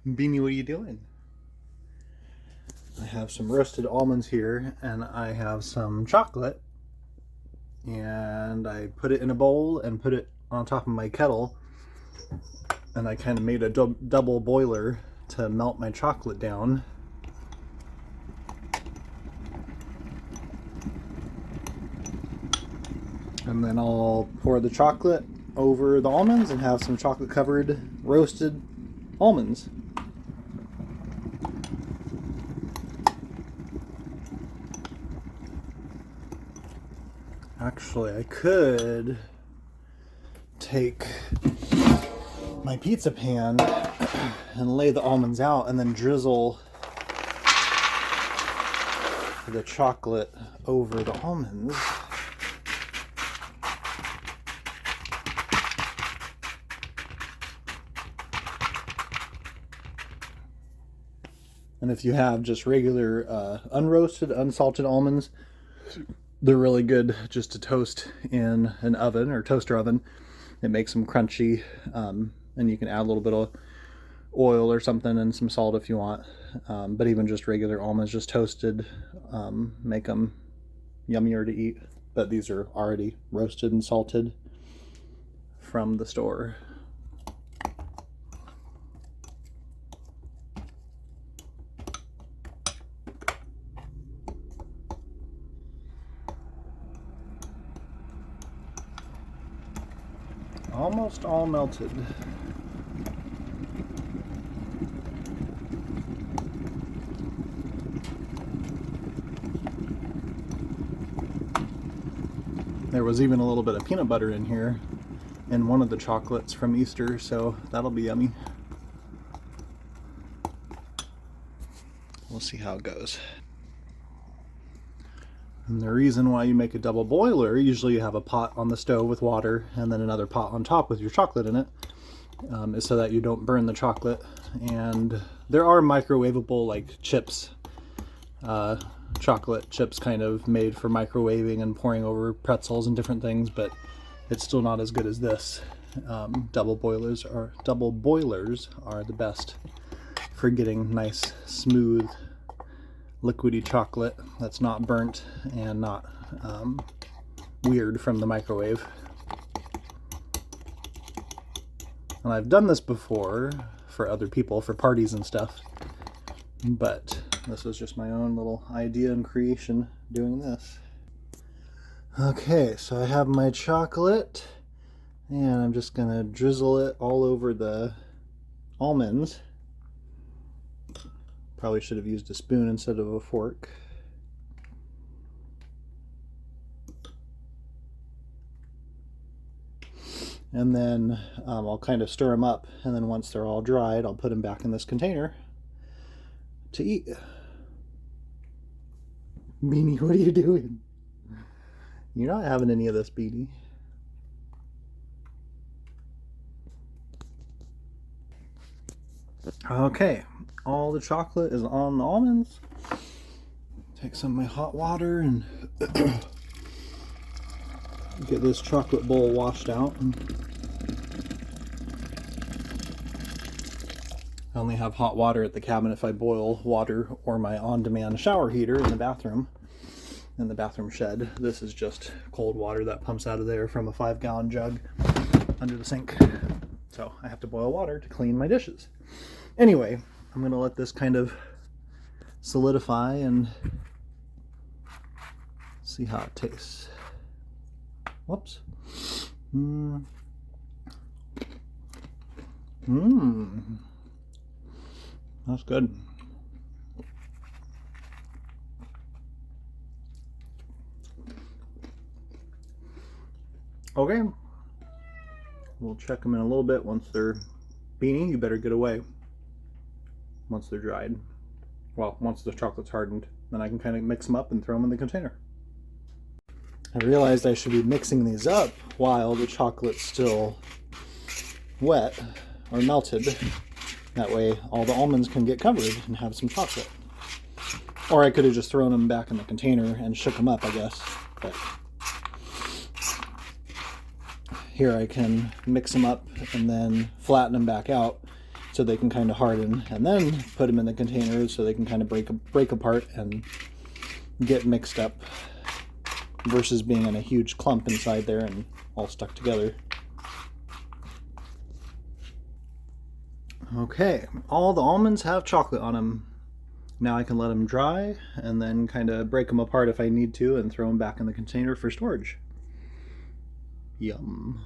Beanie, what are you doing? I have some roasted almonds here, and I have some chocolate, and I put it in a bowl and put it on top of my kettle, and I kind of made a double boiler to melt my chocolate down. And then I'll pour the chocolate over the almonds and have some chocolate covered roasted almonds. Actually, I could take my pizza pan and lay the almonds out and then drizzle the chocolate over the almonds. And if you have just regular unroasted, unsalted almonds, they're really good just to toast in an oven or toaster oven. It makes them crunchy, and you can add a little bit of oil or something and some salt if you want. But even just regular almonds, just toasted, make them yummier to eat. But these are already roasted and salted from the store. Almost all melted. There was even a little bit of peanut butter in here in one of the chocolates from Easter, so that'll be yummy. We'll see how it goes. And the reason why you make a double boiler, usually you have a pot on the stove with water and then another pot on top with your chocolate in it, is so that you don't burn the chocolate. And there are microwavable like chips, chocolate chips kind of made for microwaving and pouring over pretzels and different things, but it's still not as good as this. Double boilers are the best for getting nice, smooth, liquidy chocolate that's not burnt and not weird from the microwave. And I've done this before for other people, for parties and stuff, but this was just my own little idea and creation doing this. Okay, so I have my chocolate, and I'm just gonna drizzle it all over the almonds. Probably should have used a spoon instead of a fork. And then I'll kind of stir them up, and then once they're all dried, I'll put them back in this container to eat. Beanie, what are you doing? You're not having any of this, Beanie. Okay, all the chocolate is on the almonds. Take some of my hot water and get this chocolate bowl washed out. I only have hot water at the cabin if I boil water or my on-demand shower heater in the bathroom shed. This is just cold water that pumps out of there from a 5-gallon jug under the sink. So I have to boil water to clean my dishes. Anyway, I'm going to let this kind of solidify and see how it tastes. Whoops. That's good. Okay. We'll check them in a little bit once they're... Beanie, you better get away. Once they're dried. Well, once the chocolate's hardened, then I can kind of mix them up and throw them in the container. I realized I should be mixing these up while the chocolate's still wet or melted. That way all the almonds can get covered and have some chocolate. Or I could have just thrown them back in the container and shook them up, I guess. But here I can mix them up and then flatten them back out so they can kind of harden, and then put them in the containers so they can kind of break apart and get mixed up, versus being in a huge clump inside there and all stuck together. Okay, all the almonds have chocolate on them. Now I can let them dry and then kind of break them apart if I need to and throw them back in the container for storage. Yum.